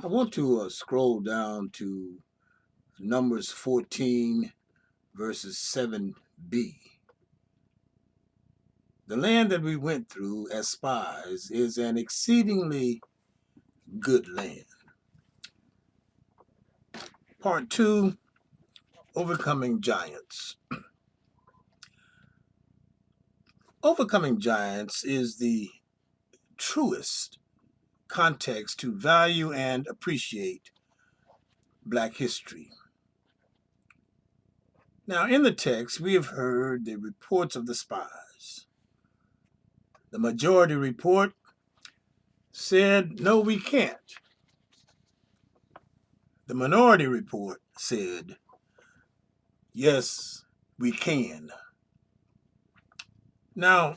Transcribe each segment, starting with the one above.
I want to scroll down to Numbers 14, verses 7b. The land that we went through as spies is an exceedingly good land. Part 2, Overcoming Giants. Overcoming giants is the truest context to value and appreciate Black history. Now, in the text, we have heard the reports of the spies. The majority report said, no, we can't. The minority report said, yes, we can. Now,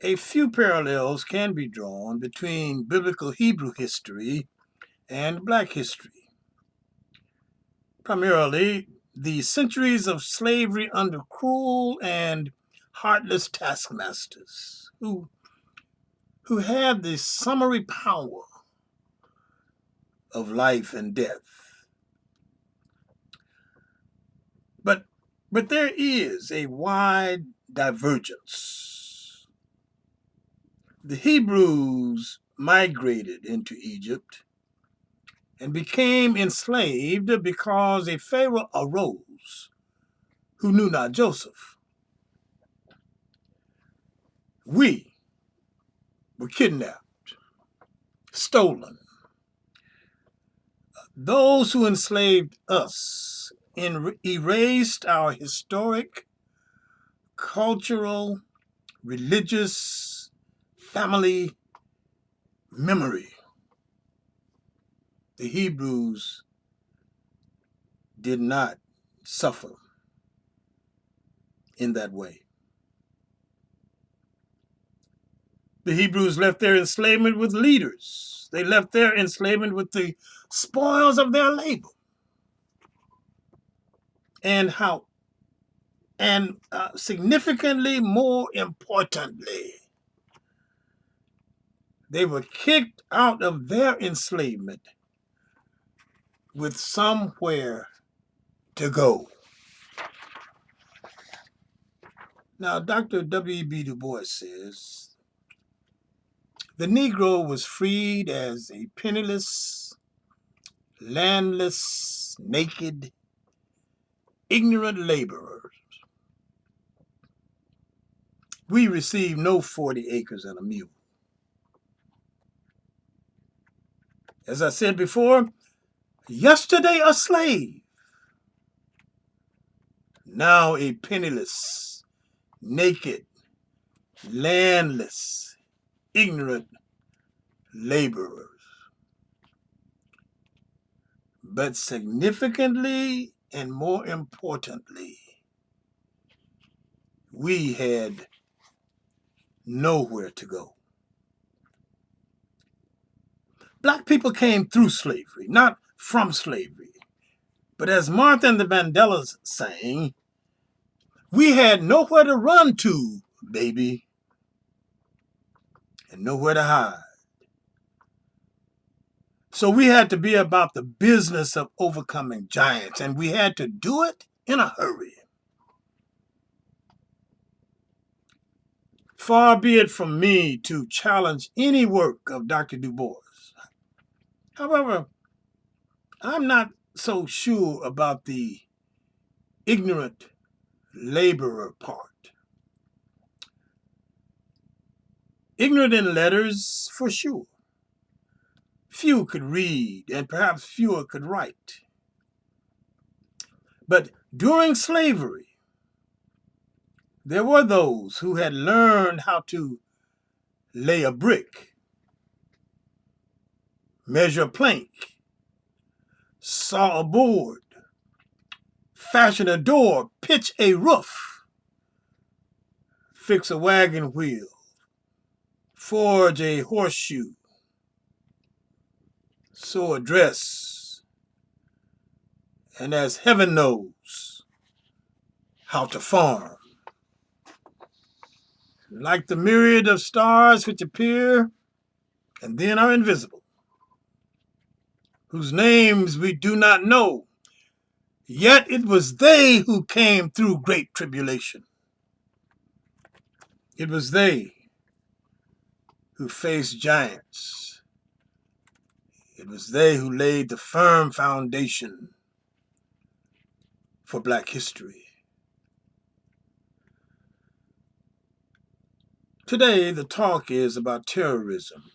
a few parallels can be drawn between biblical Hebrew history and Black history. Primarily, the centuries of slavery under cruel and heartless taskmasters who had the summary power of life and death. But there is a wide divergence. The Hebrews migrated into Egypt and became enslaved because a Pharaoh arose who knew not Joseph. We were kidnapped, stolen. Those who enslaved us erased our historic, cultural, religious, family memory. The Hebrews did not suffer in that way. The Hebrews left their enslavement with leaders. They left their enslavement with the spoils of their labor. And significantly more importantly, they were kicked out of their enslavement with somewhere to go. Now, Dr. W.E.B. Du Bois says, the Negro was freed as a penniless, landless, naked, ignorant laborer. We received no 40 acres and a mule. As I said before, yesterday a slave, now a penniless, naked, landless, ignorant laborers. But significantly and more importantly, we had nowhere to go. Black people came through slavery, not from slavery. But as Martha and the Vandellas sang, we had nowhere to run to, baby, and nowhere to hide. So we had to be about the business of overcoming giants, and we had to do it in a hurry. Far be it from me to challenge any work of Dr. Du Bois. However, I'm not so sure about the ignorant laborer part. Ignorant in letters, for sure. Few could read, and perhaps fewer could write. But during slavery, there were those who had learned how to lay a brick, measure a plank, saw a board, fashion a door, pitch a roof, fix a wagon wheel, forge a horseshoe, sew a dress, and as heaven knows, how to farm. Like the myriad of stars which appear and then are invisible, whose names we do not know, yet it was they who came through great tribulation. It was they who faced giants. It was they who laid the firm foundation for Black history. Today, the talk is about terrorism.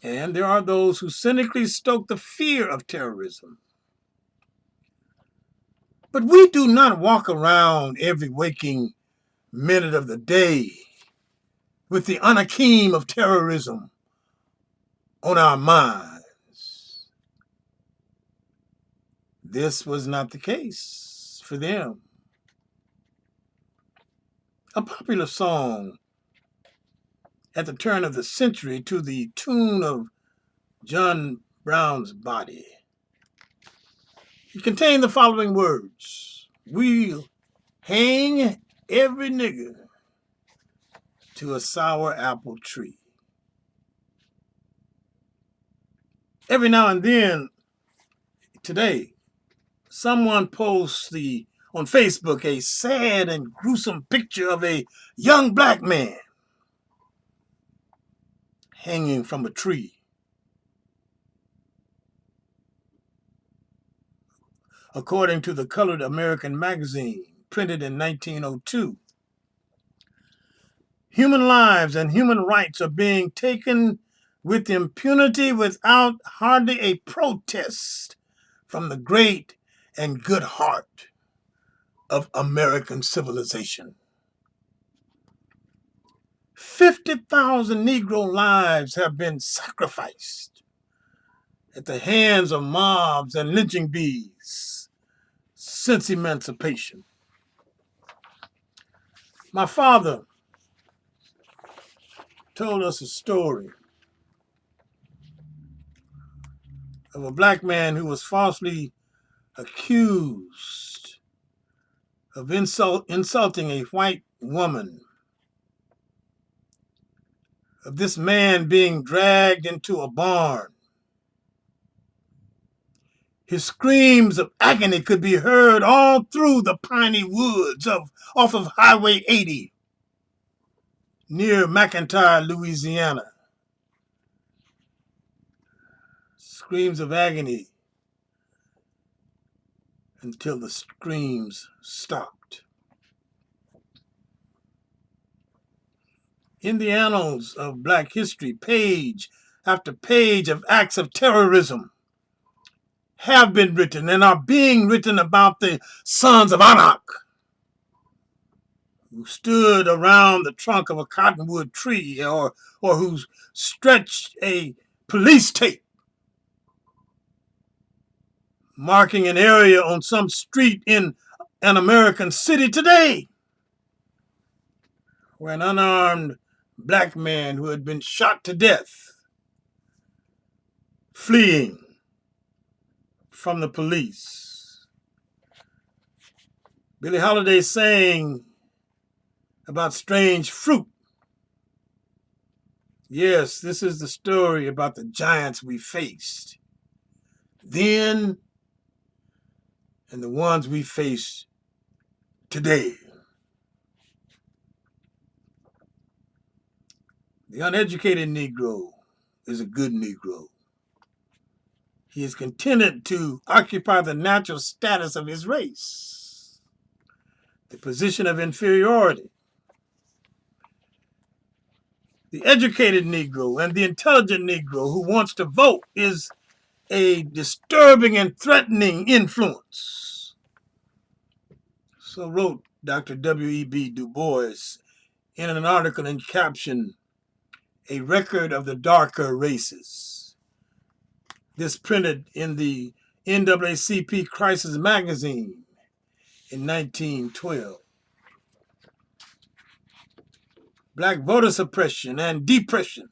And there are those who cynically stoke the fear of terrorism. But we do not walk around every waking minute of the day with the anakim of terrorism on our minds. This was not the case for them. A popular song at the turn of the century to the tune of John Brown's Body. It contained the following words: "We'll hang every nigger to a sour apple tree." Every now and then, today, someone posts on Facebook a sad and gruesome picture of a young Black man hanging from a tree. According to the Colored American magazine, printed in 1902, human lives and human rights are being taken with impunity without hardly a protest from the great and good heart of American civilization. 50,000 Negro lives have been sacrificed at the hands of mobs and lynching bees since emancipation. My father told us a story of a Black man who was falsely accused of insulting a white woman, of this man being dragged into a barn. His screams of agony could be heard all through the piney woods off of Highway 80 near McIntyre, Louisiana. Screams of agony until the screams stopped. In the annals of Black history, page after page of acts of terrorism have been written and are being written about the sons of Anak, who stood around the trunk of a cottonwood tree or who stretched a police tape marking an area on some street in an American city today where an unarmed Black man who had been shot to death fleeing from the police. Billie Holiday sang about strange fruit. Yes, this is the story about the giants we faced then and the ones we face today. The uneducated Negro is a good Negro. He is contented to occupy the natural status of his race, the position of inferiority. The educated Negro and the intelligent Negro who wants to vote is a disturbing and threatening influence. So wrote Dr. W.E.B. Du Bois in an article captioned, "A Record of the Darker Races." This printed in the NAACP Crisis magazine in 1912. Black voter suppression and depression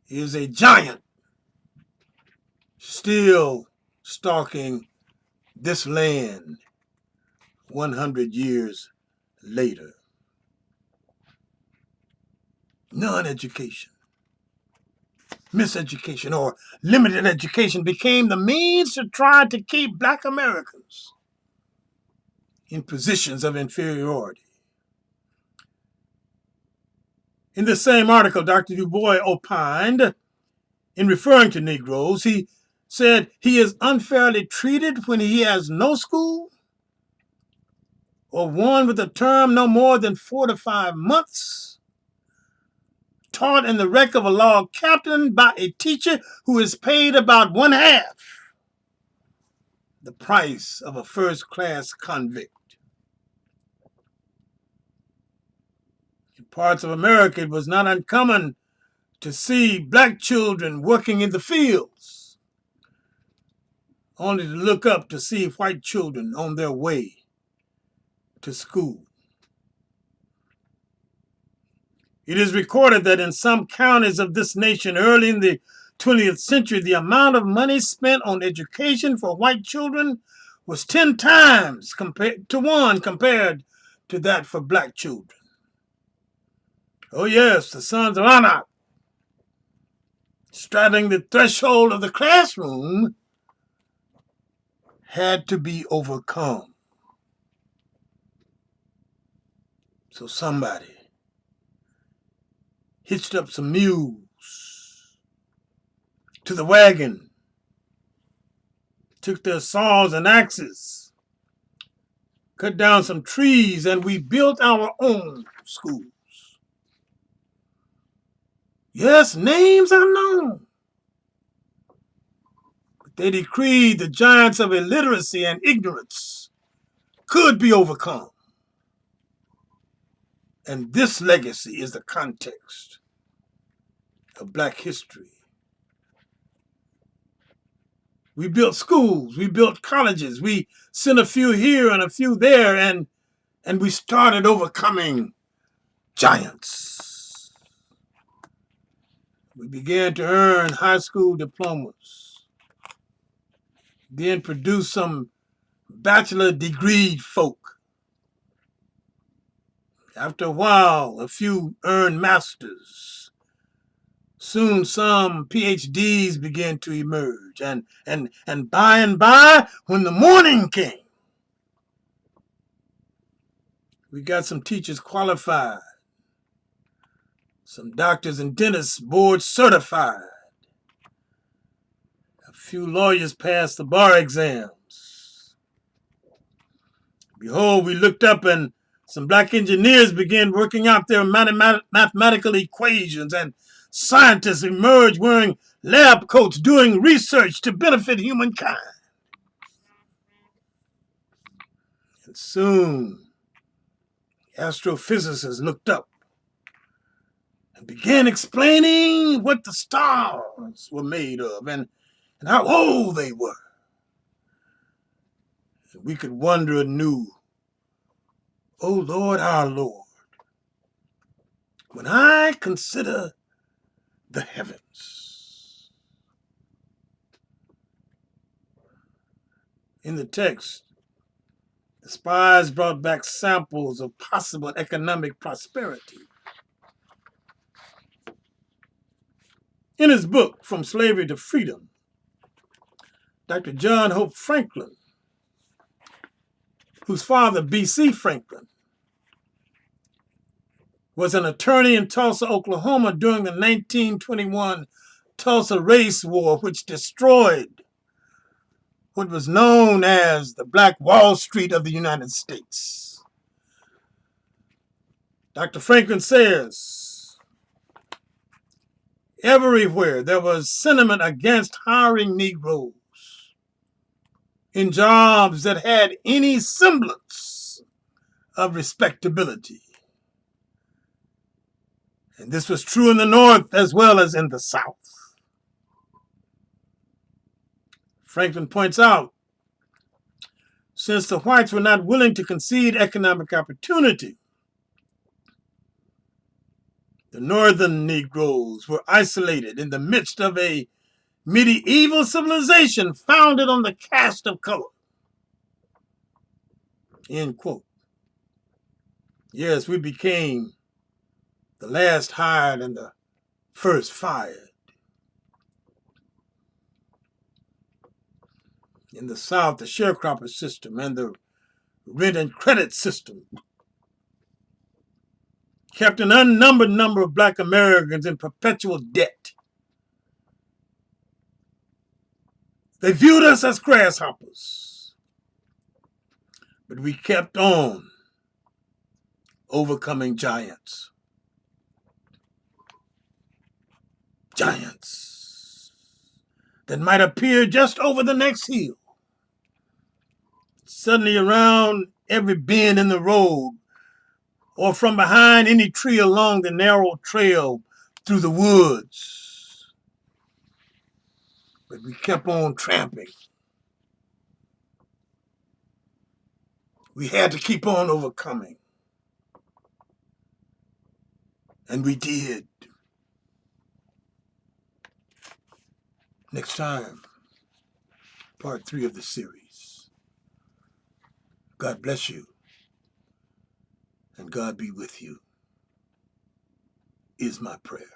is a giant still stalking this land 100 years later. Non-education, miseducation or limited education became the means to try to keep Black Americans in positions of inferiority. In the same article, Dr. Du Bois opined, in referring to Negroes, he said he is unfairly treated when he has no school, or one with a term no more than 4 to 5 months, taught in the wreck of a log captain by a teacher who is paid about one half the price of a first-class convict. In parts of America, it was not uncommon to see Black children working in the fields, only to look up to see white children on their way to school. It is recorded that in some counties of this nation early in the 20th century, the amount of money spent on education for white children was 10 times compared to that for Black children. Oh yes, the sons of Anak, straddling the threshold of the classroom, had to be overcome. So somebody hitched up some mules to the wagon, took their saws and axes, cut down some trees, and we built our own schools. Yes, names are known, but they decreed the giants of illiteracy and ignorance could be overcome. And this legacy is the context of Black history. We built schools, we built colleges, we sent a few here and a few there, and we started overcoming giants. We began to earn high school diplomas, then produced some bachelor degree folk. After a while, a few earned masters. Soon some PhDs began to emerge, and by and by, when the morning came, we got some teachers qualified, some doctors and dentists board certified, a few lawyers passed the bar exams. Behold, we looked up and some Black engineers began working out their mathematical equations, and scientists emerged wearing lab coats doing research to benefit humankind. And soon, astrophysicists looked up and began explaining what the stars were made of and how old they were. And we could wonder anew, O Lord, our Lord, when I consider the heavens. In the text, the spies brought back samples of possible economic prosperity. In his book, From Slavery to Freedom, Dr. John Hope Franklin, whose father, B.C. Franklin, was an attorney in Tulsa, Oklahoma during the 1921 Tulsa Race War, which destroyed what was known as the Black Wall Street of the United States. Dr. Franklin says, everywhere there was sentiment against hiring Negroes in jobs that had any semblance of respectability. And this was true in the North as well as in the South. Franklin points out, since the whites were not willing to concede economic opportunity, the Northern Negroes were isolated in the midst of a medieval civilization founded on the caste of color. End quote. Yes, we became the last hired and the first fired. In the South, the sharecropper system and the rent and credit system kept an unnumbered number of black Americans in perpetual debt. They viewed us as grasshoppers, but we kept on overcoming giants. Giants that might appear just over the next hill. Suddenly around every bend in the road, or from behind any tree along the narrow trail through the woods. But we kept on tramping. We had to keep on overcoming. And we did. Next time, part 3 of the series. God bless you, and God be with you, is my prayer.